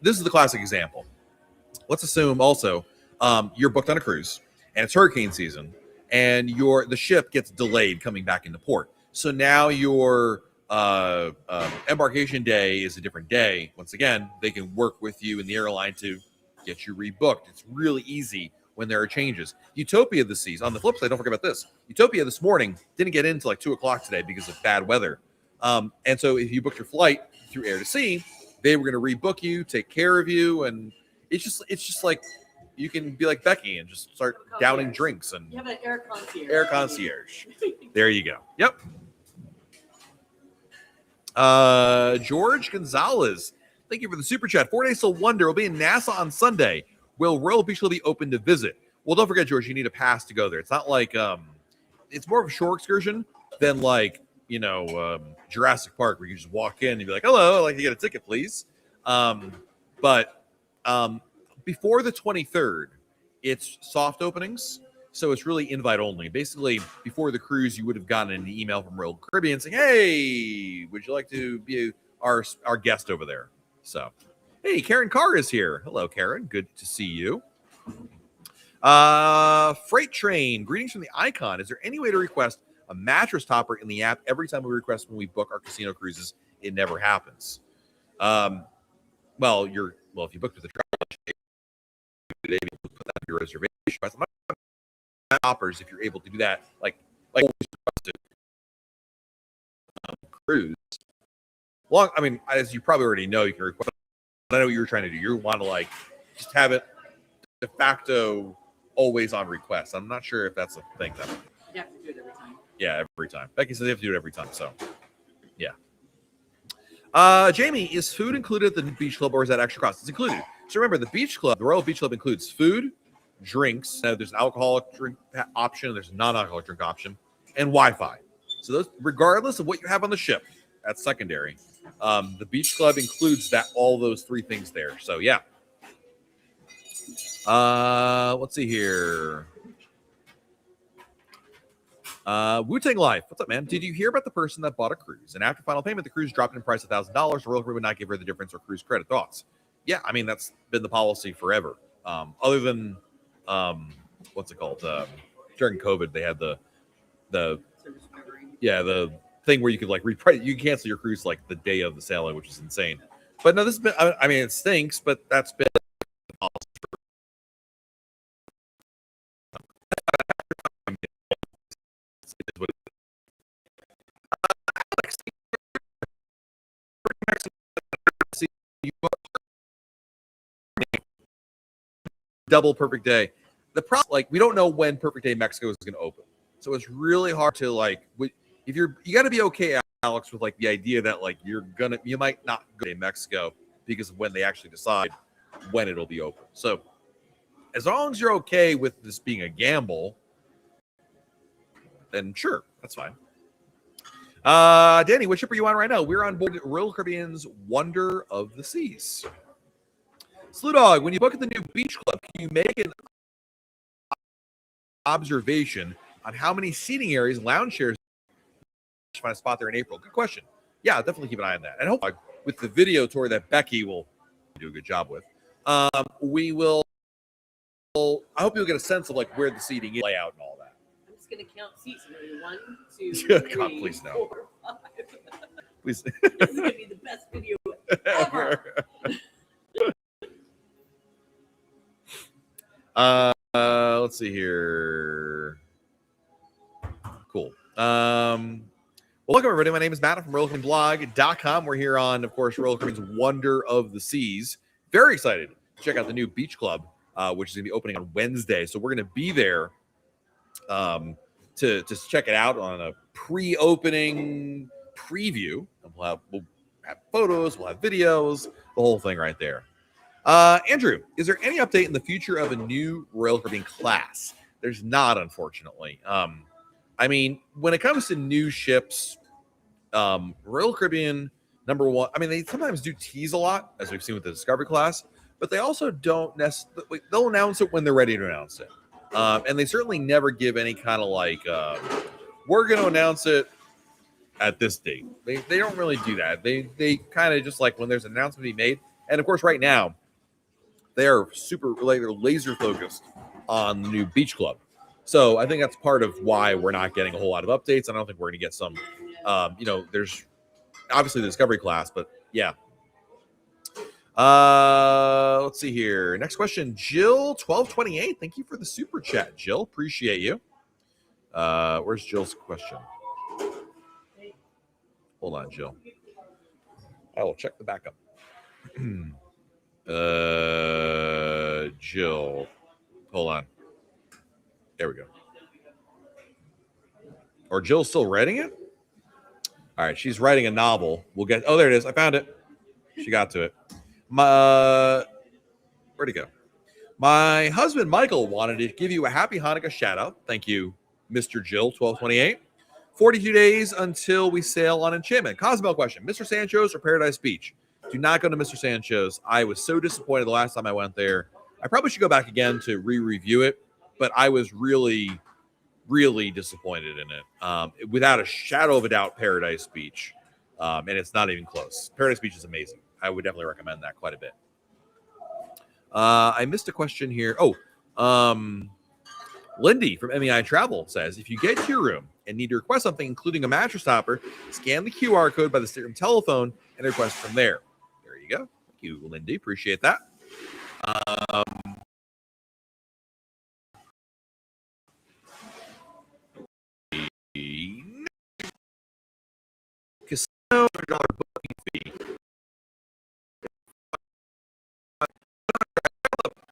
this is the classic example. Let's assume also you're booked on a cruise and it's hurricane season, and the ship gets delayed coming back into port. So now your embarkation day is a different day. Once again, they can work with you in the airline to get you rebooked. It's really easy when there are changes. Utopia of the Seas. On the flip side, don't forget about this. Utopia this morning didn't get in until like 2 o'clock today because of bad weather. And so if you booked your flight through air to sea, they were going to rebook you, take care of you, and it's just like you can be like Becky and just start downing drinks and you have an air concierge. Air concierge. There you go. Yep. George Gonzalez, thank you for the super chat. 4 days till Wonder will be in Nassau on Sunday. Will Royal Beach Club be open to visit? Well, don't forget, George, you need a pass to go there. It's not like it's more of a shore excursion than like Jurassic Park, where you just walk in and be like, "Hello, I'd like to get a ticket, please." But before the 23rd, it's soft openings, so it's really invite only. Basically, before the cruise, you would have gotten an email from Royal Caribbean saying, "Hey, would you like to be our guest over there?" So, hey, Karen Carr is here. Hello, Karen. Good to see you. Freight Train, greetings from the Icon. Is there any way to request a mattress topper in the app every time we request when we book our casino cruises? It never happens. Well, if you booked with the travel agent, they put that on your reservation. Toppers, if you're able to do that, like always requested cruise. Long, I mean, as you probably already know, you can request. I know what you're trying to do. You want to like just have it de facto always on request. I'm not sure if that's a thing. You have to do it every time. Yeah, every time. Becky says you have to do it every time. So, yeah. Jamie, is food included at the beach club or is that extra cost? It's included. So remember, the beach club, the Royal Beach Club includes food, drinks. There's an alcoholic drink option. There's a non-alcoholic drink option, and Wi-Fi. So those, regardless of what you have on the ship, that's secondary. The beach club includes all those three things there. So yeah. Let's see here. Wu-Tang Life, what's up, man? Did you hear about the person that bought a cruise and after final payment, the cruise dropped in price $1,000? The Royal Caribbean would not give her the difference or cruise credit. Thoughts? Yeah, I mean that's been the policy forever. Other than what's it called? During COVID, they had the thing where you could like you cancel your cruise like the day of the sailing, which is insane. But no, this has been. I mean, it stinks, but that's been the policy for double perfect day. The problem, like, we don't know when Perfect Day Mexico is going to open, so it's really hard to like. If you got to be okay, Alex, with like the idea that like you might not go to Mexico because of when they actually decide when it'll be open. So as long as you're okay with this being a gamble, then sure, that's fine. Danny, what ship are you on right now? We're on board Royal Caribbean's Wonder of the Seas. Slew Dog, when you book at the new beach club, can you make an observation on how many seating areas and lounge chairs to find a spot there in April? Good question. Yeah, definitely keep an eye on that. And hopefully with the video tour that Becky will do a good job with, we will. I hope you'll get a sense of like where the seating is, layout, and all that. I'm just gonna count seats. 1, 2, 3, God, please no. 4, 5. Please. This is gonna be the best video ever. Let's see here. Cool. Well, welcome everybody. My name is Matt from RoyalCaribbeanBlog.com. We're here on, of course, Royal Caribbean's Wonder of the Seas. Very excited to check out the new beach club, which is going to be opening on Wednesday. So we're going to be there to check it out on a pre-opening preview. We'll have photos, we'll have videos, the whole thing right there. Andrew, is there any update in the future of a new Royal Caribbean class? There's not, unfortunately. I mean, when it comes to new ships, Royal Caribbean, number one, I mean, they sometimes do tease a lot, as we've seen with the Discovery class, but they also don't necessarily, they'll announce it when they're ready to announce it. And they certainly never give any kind of like, we're going to announce it at this date. They don't really do that. They kind of just like when there's an announcement to be made. And of course, right now, they are they're laser focused on the new beach club. So I think that's part of why we're not getting a whole lot of updates. I don't think we're going to get some, there's obviously the discovery class, but yeah. Let's see here. Next question, Jill 1228. Thank you for the super chat, Jill. Appreciate you. Where's Jill's question? Hold on, Jill. I will check the backup. Jill. Hold on. There we go. Or Jill's still writing it? All right, she's writing a novel. We'll get. Oh, there it is. I found it. She got to it. Where'd it go? My husband Michael wanted to give you a happy Hanukkah shout out. Thank you, Mr. Jill 1228. 42 days until we sail on Enchantment. Cosmo question: Mr. Sancho's or Paradise Beach? Do not go to Mr. Sancho's. I was so disappointed the last time I went there. I probably should go back again to re-review it, but I was really disappointed in it. Without a shadow of a doubt, Paradise Beach, and it's not even close. Paradise Beach is amazing. I would definitely recommend that quite a bit. I missed a question here. Lindy from MEI Travel says, if you get to your room and need to request something, including a mattress topper, scan the QR code by the stateroom telephone and request from there. There you go. Thank you, Lindy. Appreciate that. Casino $100 booking fee.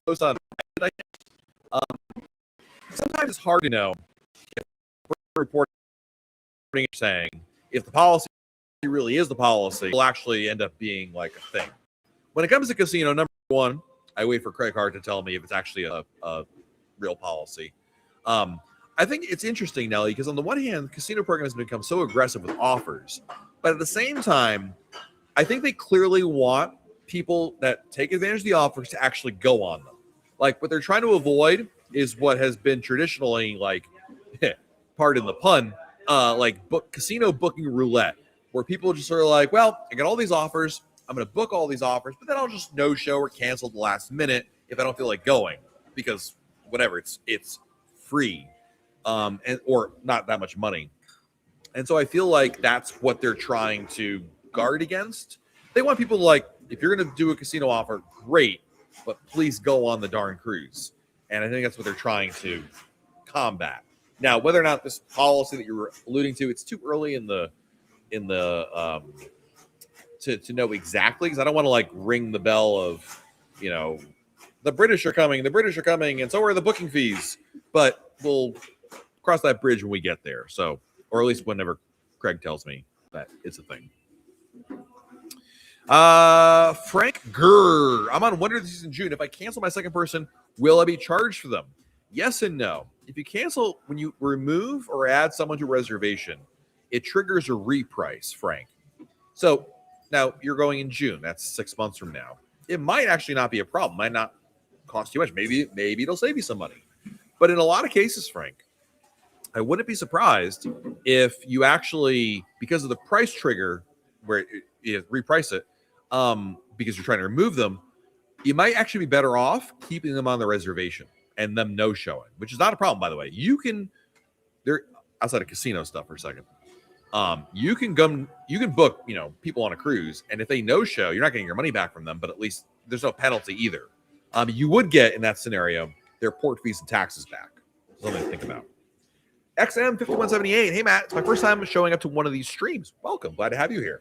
Post on sometimes it's hard to know if reporting saying if the policy really is the policy, will actually end up being like a thing. When it comes to casino, number one, I wait for credit card to tell me if it's actually a real policy. I think it's interesting, Nelly, because on the one hand, casino program has become so aggressive with offers, but at the same time, I think they clearly want people that take advantage of the offers to actually go on them. Like what they're trying to avoid is what has been traditionally, like, pardon the pun, like casino booking roulette, where people just sort of like, well, I got all these offers, I'm going to book all these offers, but then I'll just no show or cancel at the last minute if I don't feel like going because whatever, it's free, or not that much money. And so I feel like that's what they're trying to guard against. They want people to, like, if you're going to do a casino offer, great, but please go on the darn cruise. And I think that's what they're trying to combat. Now, whether or not this policy that you're alluding to, it's too early in the to know exactly, because I don't want to like ring the bell of, the British are coming, and so are the booking fees. But we'll cross that bridge when we get there. So, or at least whenever Craig tells me that it's a thing. Frank Gurr, I'm on Wonder This in June. If I cancel my second person, will I be charged for them? Yes and no. If you cancel, when you remove or add someone to a reservation, it triggers a reprice, Frank. So now you're going in June. That's 6 months from now. It might actually not be a problem. Might not cost you much. Maybe it'll save you some money. But in a lot of cases, Frank, I wouldn't be surprised if you actually, because of the price trigger where you reprice it, because you're trying to remove them, you might actually be better off keeping them on the reservation and them no showing, which is not a problem, by the way. You can, they're outside of casino stuff for a second. You can book, people on a cruise, and if they no show, you're not getting your money back from them, but at least there's no penalty either. You would get in that scenario their port fees and taxes back. Something to think about. XM5178. Hey Matt, it's my first time showing up to one of these streams. Welcome, glad to have you here.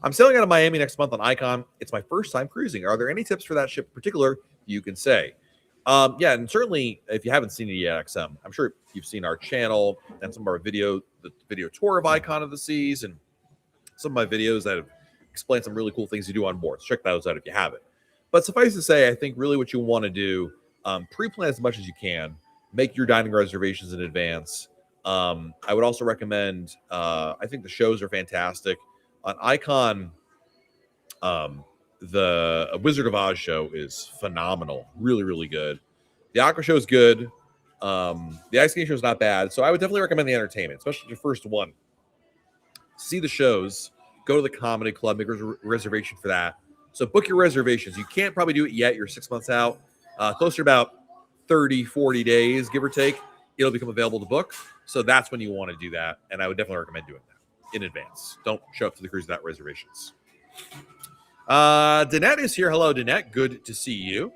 I'm sailing out of Miami next month on Icon. It's my first time cruising. Are there any tips for that ship in particular you can say? Yeah, and certainly if you haven't seen it yet, XM, I'm sure you've seen our channel and some of our the video tour of Icon of the Seas, and some of my videos that have explained some really cool things you do on board. So check those out if you haven't. But suffice to say, I think really what you want to do, pre-plan as much as you can, make your dining reservations in advance. I would also recommend, I think the shows are fantastic. On Icon, the Wizard of Oz show is phenomenal. Really, really good. The Aqua show is good. The Ice Skating show is not bad. So I would definitely recommend the entertainment, especially your first one. See the shows. Go to the comedy club. Make a reservation for that. So book your reservations. You can't probably do it yet. You're 6 months out. Closer to about 30, 40 days, give or take, it'll become available to book. So that's when you want to do that. And I would definitely recommend doing that in advance. Don't show up to the cruise without reservations. Danette is here. Hello, Danette. Good to see you.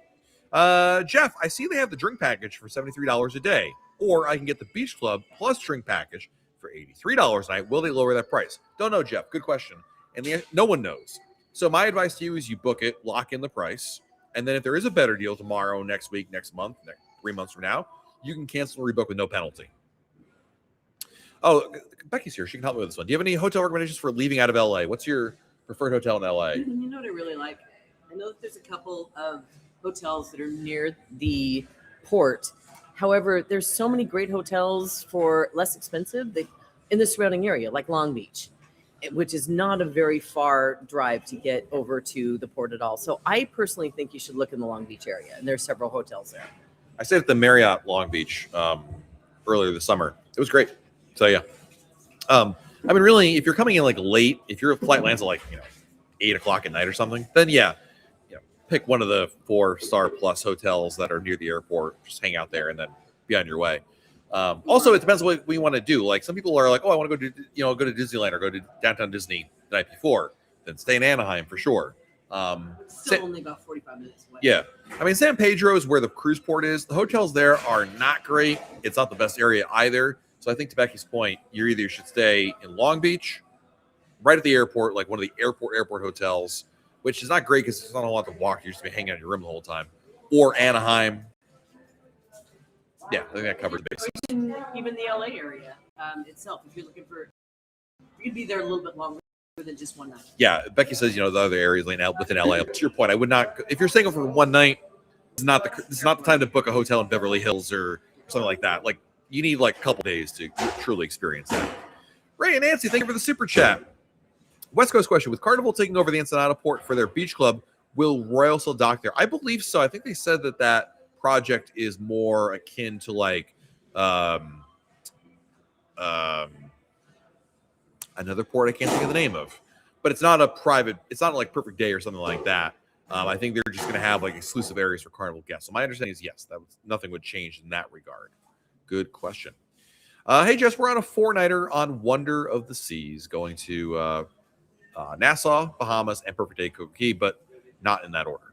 Jeff, I see they have the drink package for $73 a day. Or I can get the beach club plus drink package for $83 a night. Will they lower that price? Don't know, Jeff. Good question. And no one knows. So my advice to you is you book it, lock in the price. And then if there is a better deal tomorrow, next week, next month, 3 months from now, you can cancel and rebook with no penalty. Oh, Becky's here. She can help me with this one. Do you have any hotel recommendations for leaving out of LA? What's your preferred hotel in LA? You know what I really like? I know that there's a couple of hotels that are near the port. However, there's so many great hotels for less expensive that in the surrounding area, like Long Beach, which is not a very far drive to get over to the port at all. So I personally think you should look in the Long Beach area, and there's several hotels there. I stayed at the Marriott Long Beach earlier this summer. It was great. So yeah. I mean, really, if you're coming in like late, if your flight lands at like 8 o'clock at night or something, then yeah, pick one of the 4-star plus hotels that are near the airport. Just hang out there and then be on your way. Also, it depends what we want to do. Like some people are like, oh, I want to go to go to Disneyland or go to downtown Disney the night before. Then stay in Anaheim for sure. Still only about 45 minutes away. Yeah. I mean, San Pedro is where the cruise port is. The hotels there are not great. It's not the best area either. So I think to Becky's point, you either should stay in Long Beach, right at the airport, like one of the airport hotels, which is not great because it's not a lot to walk. You're just be hanging out in your room the whole time. Or Anaheim. Yeah, I think that covers basics. Even the LA area itself, if you're looking for, you could be there a little bit longer than just one night. Yeah, Becky says, the other areas within LA. To your point, I would not, if you're staying for one night, it's not the time to book a hotel in Beverly Hills or something like that. Like, you need like a couple days to truly experience that. Ray and Nancy, thank you for the super chat. West Coast question: with Carnival taking over the Ensenada port for their beach club, will Royal still dock there? I believe so. I think they said that project is more akin to like another port I can't think of the name of, but it's not like Perfect Day or something like that. I think they're just going to have like exclusive areas for Carnival guests. So my understanding is yes, nothing would change in that regard. Good question. Hey Jess, we're on a 4-nighter on Wonder of the Seas, going to Nassau, Bahamas, and Perfect Day Coco Key, but not in that order.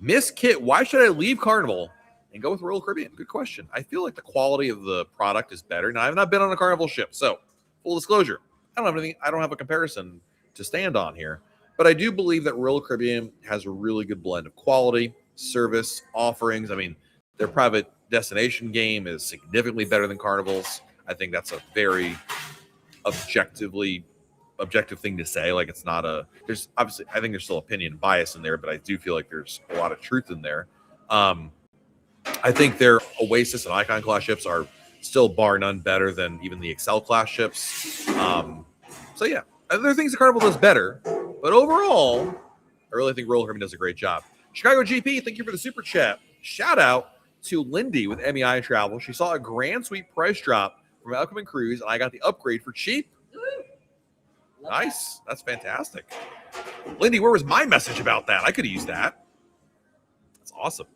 Miss Kit, why should I leave Carnival and go with Royal Caribbean? Good question. I feel like the quality of the product is better. Now, I've not been on a Carnival ship, so full disclosure, I don't have a comparison to stand on here, but I do believe that Royal Caribbean has a really good blend of quality, service, offerings. I mean, their private destination game is significantly better than Carnival's. I think that's a very objective thing to say. Like, it's not there's obviously, I think there's still opinion bias in there, but I do feel like there's a lot of truth in there. I think their Oasis and Icon class ships are still bar none better than even the Excel class ships. So yeah, there are things that Carnival does better, but overall, I really think Royal Caribbean does a great job. Chicago GP, thank you for the super chat. Shout out to Lindy with MEI Travel. She saw a grand sweet price drop from Welcome Cruise, and I got the upgrade for cheap. Nice. That's fantastic. Lindy, where was my message about that? I could have used that. That's awesome.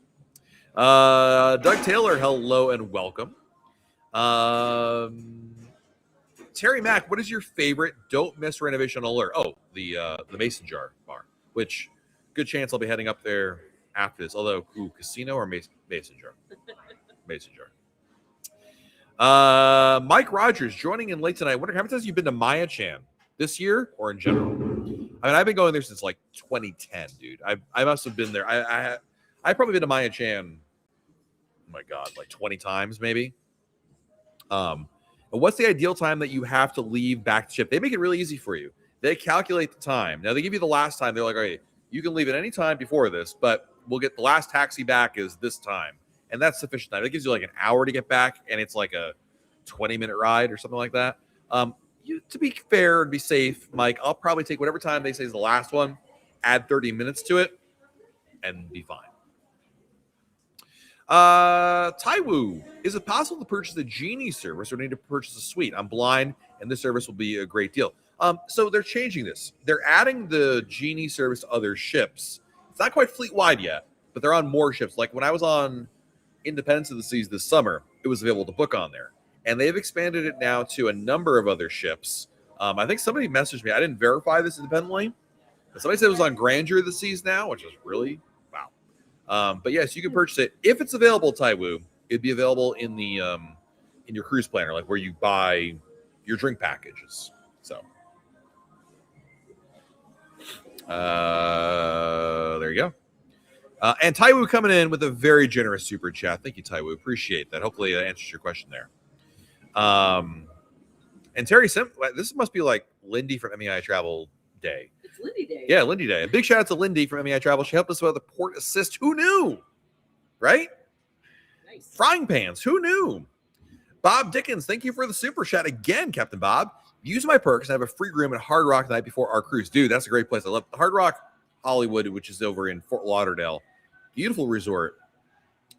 Doug Taylor, hello and welcome. Terry Mack, what is your favorite don't miss renovation Allure? Oh, the Mason Jar bar, which good chance I'll be heading up there after this. Although, casino or Mason Jar? Mason Jar. Mike Rogers joining in late tonight. I wonder how many times you've been to Maya Chan this year or in general? I mean, I've been going there since like 2010, dude. I must have been there. I've probably been to Maya Chan, oh my God, like 20 times maybe. And what's the ideal time that you have to leave back to ship? They make it really easy for you. They calculate the time. Now, they give you the last time. They're like, okay, you can leave at any time before this, but we'll get the last taxi back is this time. And that's sufficient time. It gives you like an hour to get back, and it's like a 20-minute ride or something like that. To be fair and be safe, Mike, I'll probably take whatever time they say is the last one, add 30 minutes to it, and be fine. Taiwu, is it possible to purchase the Genie service or need to purchase a suite? I'm blind, and this service will be a great deal. So they're changing this. They're adding the Genie service to other ships. It's not quite fleet wide yet, but they're on more ships. Like when I was on Independence of the Seas this summer, it was available to book on there, and they've expanded it now to a number of other ships. I think somebody messaged me. I didn't verify this independently, but somebody said it was on Grandeur of the Seas now, which is really wow. But yes, you can purchase it if it's available. Taiwu, it'd be available in the in your cruise planner, like where you buy your drink packages. So there you go. And Taiwu coming in with a very generous super chat. Thank you, Taiwu. Appreciate that. Hopefully that answers your question there. And Terry Sim, this must be like Lindy from MEI Travel Day. It's Lindy Day. Yeah, Lindy Day. A big shout out to Lindy from MEI Travel. She helped us with the port assist. Who knew? Right? Nice. Frying pans. Who knew? Bob Dickens, thank you for the super chat again, Captain Bob. Use my perks and have a free room at Hard Rock the night before our cruise. Dude, that's a great place. I love Hard Rock Hollywood, which is over in Fort Lauderdale. Beautiful resort.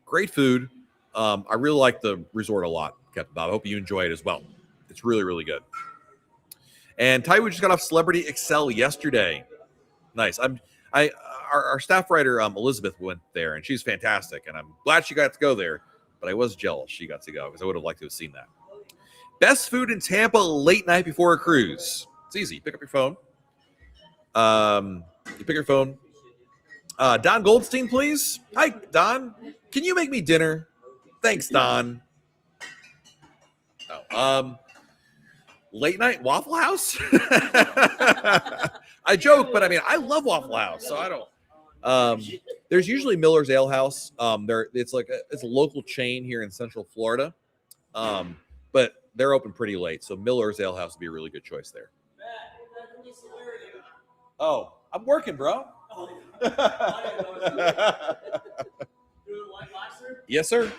Great food. I really like the resort a lot, Captain Bob. I hope you enjoy it as well. It's really, really good. And Taiwu just got off Celebrity Excel yesterday. Nice. Our staff writer Elizabeth went there, and she's fantastic. And I'm glad she got to go there, but I was jealous she got to go because I would have liked to have seen that. Best food in Tampa late night before a cruise. It's easy. Pick up your phone. You pick your phone. Don Goldstein, please. Hi, Don. Can you make me dinner? Thanks, Don. Oh, late night Waffle House. I joke, but I mean I love Waffle House, so I don't. There's usually Miller's Ale House. It's a local chain here in Central Florida, but they're open pretty late, so Miller's Ale House would be a really good choice there. Oh, I'm working, bro. Yes, sir.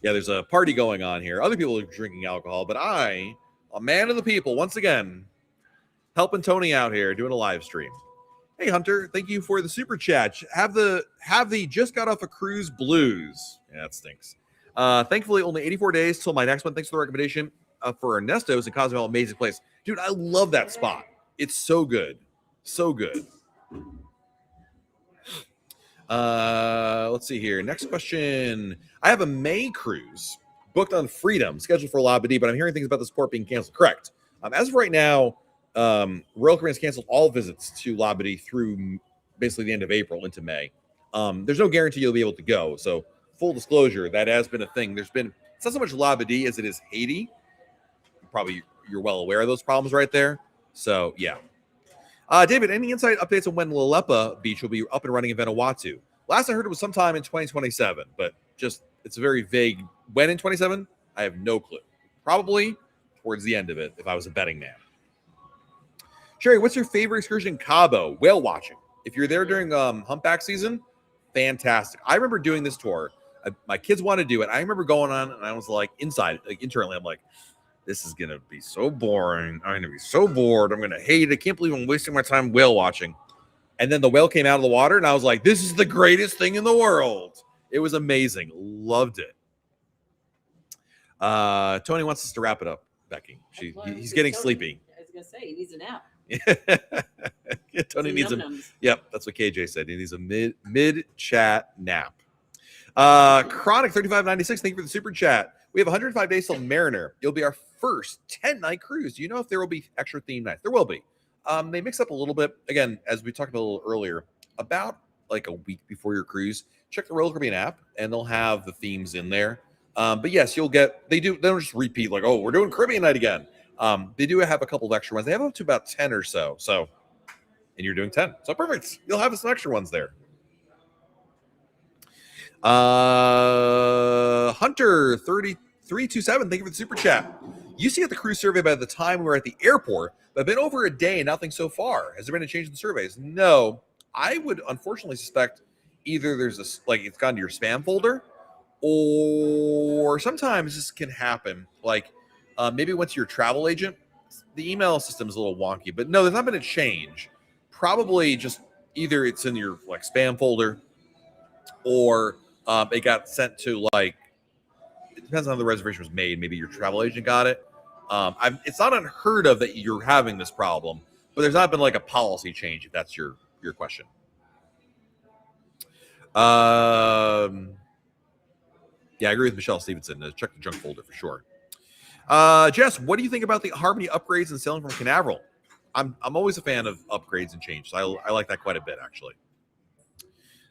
Yeah, there's a party going on here. Other people are drinking alcohol, but I, a man of the people, once again, helping Tony out here doing a live stream. Hey, Hunter, thank you for the super chat. Have the just got off a cruise blues. Yeah, that stinks. Thankfully, only 84 days till my next one. Thanks for the recommendation for Ernesto's in Cozumel. Amazing place. Dude, I love that spot. It's so good. So good. Let's see here. Next question. I have a May cruise booked on Freedom, scheduled for Labadee, but I'm hearing things about this port being canceled. Correct. As of right now, Royal Caribbean has canceled all visits to Labadee through basically the end of April into May. There's no guarantee you'll be able to go. So full disclosure, that has been a thing. It's not so much Labadee as it is Haiti. Probably you're well aware of those problems right there. So yeah. David, any insight updates on when Lalepa Beach will be up and running in Vanuatu? Last I heard it was sometime in 2027, but just it's a very vague when in 27. I have no clue. Probably towards the end of it, if I was a betting man. Sherry, what's your favorite excursion in Cabo? Whale watching. If you're there during humpback season, fantastic. I remember doing this tour. My kids wanted to do it. I remember going on, and I was like, internally, I'm like, this is going to be so boring. I'm going to be so bored. I'm going to hate it. I can't believe I'm wasting my time whale watching. And then the whale came out of the water, and I was like, this is the greatest thing in the world. It was amazing. Loved it. Tony wants us to wrap it up, Becky. He's getting sleepy. I was going to say, he needs a nap. Yeah, Tony needs a yep, that's what KJ said. He needs a mid chat nap. Chronic 3596, thank you for the super chat. We have 105 days till Mariner. It'll be our first 10-night cruise. Do you know if there will be extra theme nights? There will be. They mix up a little bit. Again, as we talked about a little earlier, about like a week before your cruise, check the Royal Caribbean app and they'll have the themes in there. But yes, you'll get, they don't just repeat like, oh, we're doing Caribbean night again. They do have a couple of extra ones. They have up to about 10 or so. And you're doing 10. So perfect. You'll have some extra ones there. Hunter 3327, thank you for the super chat. You see at the cruise survey by the time we were at the airport, but it's been over a day and nothing so far. Has there been a change in the surveys? No. I would unfortunately suspect either there's it's gone to your spam folder, or sometimes this can happen. Maybe once you're a travel agent, the email system is a little wonky, but no, there's not been a change. Probably just either it's in your spam folder, or it got sent to it depends on how the reservation was made. Maybe your travel agent got it. It's not unheard of that you're having this problem, but there's not been like a policy change. If that's your question. Yeah, I agree with Michelle Stevenson. Check the junk folder for sure. Jess, what do you think about the Harmony upgrades and selling from Canaveral? I'm always a fan of upgrades and changes. I like that quite a bit, actually.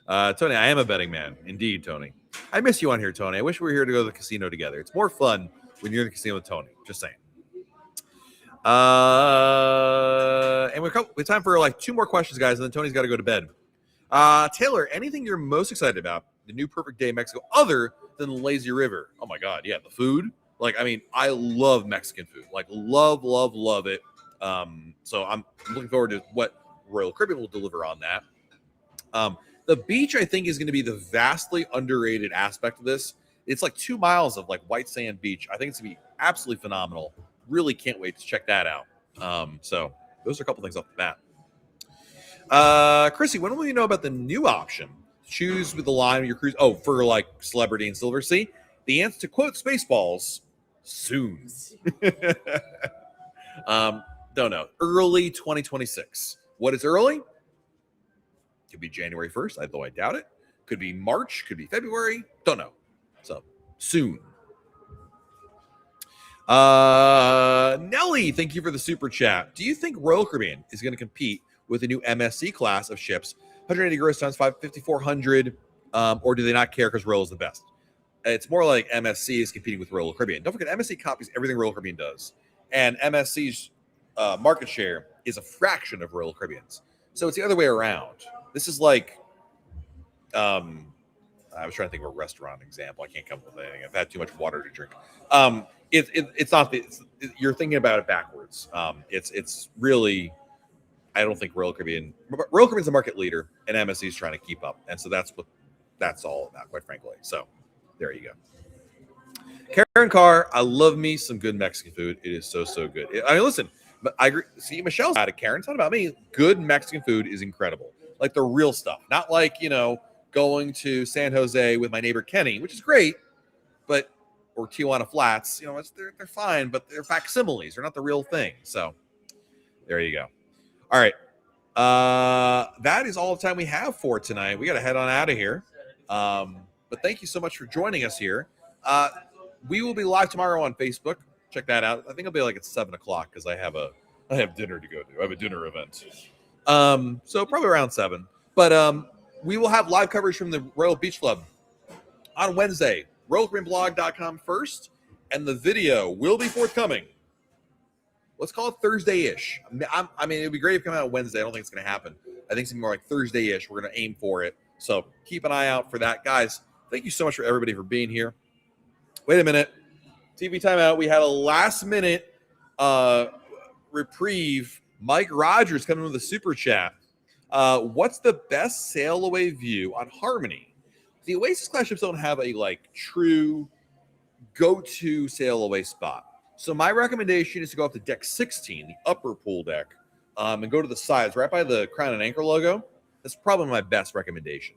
Tony, I am a betting man. Indeed, Tony. I miss you on here, Tony. I wish we were here to go to the casino together. It's more fun when you're in the casino with Tony. Just saying. And we have time for like 2 more questions, guys, and then Tony's got to go to bed. Taylor, anything you're most excited about the new Perfect Day in Mexico other than the Lazy River? Oh my God, yeah, the food. Like, I mean, I love Mexican food. Like, love it. So I'm looking forward to what Royal Caribbean will deliver on that. The beach, I think, is going to be the vastly underrated aspect of this. It's like 2 miles of like white sand beach. I think it's going to be absolutely phenomenal. Really can't wait to check that out. So those are a couple things off the bat. Chrissy, when will you know about the new option? Choose with the line of your cruise. Oh, for like Celebrity and Silver Sea. The answer to quote Spaceballs, soon. Don't know. Early 2026. What is early? Could be January 1st, though I doubt it. Could be March. Could be February. Don't know. So soon. Nelly, thank you for the super chat. Do you think Royal Caribbean is going to compete with the new MSC class of ships, 180 gross tons, 5,400, or do they not care because Royal is the best? It's more like MSC is competing with Royal Caribbean. Don't forget, MSC copies everything Royal Caribbean does, and MSC's market share is a fraction of Royal Caribbean's. So it's the other way around. This is like, I was trying to think of a restaurant example. I can't come up with anything. I've had too much water to drink. It's not. You're thinking about it backwards. It's really. I don't think Royal Caribbean's a market leader, and MSC is trying to keep up, and so that's all about, quite frankly. So there you go. Karen Carr, I love me some good Mexican food. It is so good. I mean, listen, but I agree. See, Michelle's out of Karen. It's not about me. Good Mexican food is incredible, like the real stuff, not like going to San Jose with my neighbor Kenny, which is great, but or Tijuana Flats, they're fine, but they're facsimiles. They're not the real thing. So there you go. All right. That is all the time we have for tonight. We got to head on out of here. But thank you so much for joining us here. We will be live tomorrow on Facebook. Check that out. I think I'll be like at 7:00 because I have dinner to go to. I have a dinner event. So probably around 7. But we will have live coverage from the Royal Beach Club on Wednesday. RoyalCaribbeanBlog.com first, and the video will be forthcoming. Let's call it Thursday-ish. I mean, it would be great if it came out on Wednesday. I don't think it's going to happen. I think it's more like Thursday-ish. We're going to aim for it. So keep an eye out for that. Guys, thank you so much for everybody for being here. Wait a minute. TV timeout. We had a last-minute reprieve. Mike Rogers coming with a super chat. What's the best Sailaway view on Harmony? The Oasis class ships don't have a true go-to Sailaway spot. So my recommendation is to go up to deck 16, the upper pool deck, and go to the sides, right by the Crown and Anchor logo. That's probably my best recommendation.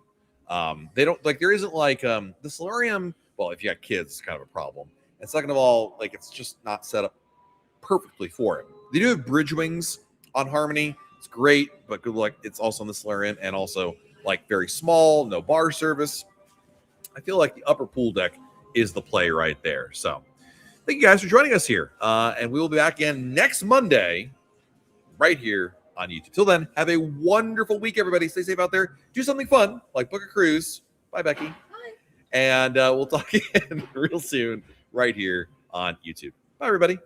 They don't there isn't the solarium. Well, if you got kids, it's kind of a problem. And second of all, it's just not set up perfectly for it. They do have bridge wings on Harmony. It's great, but good luck. It's also on the solarium and also very small, no bar service. I feel like the upper pool deck is the play right there. So thank you guys for joining us here. And we will be back again next Monday right here on YouTube. Till then, have a wonderful week, everybody. Stay safe out there. Do something fun, like book a cruise. Bye, Becky. Bye. And we'll talk again real soon right here on YouTube. Bye, everybody.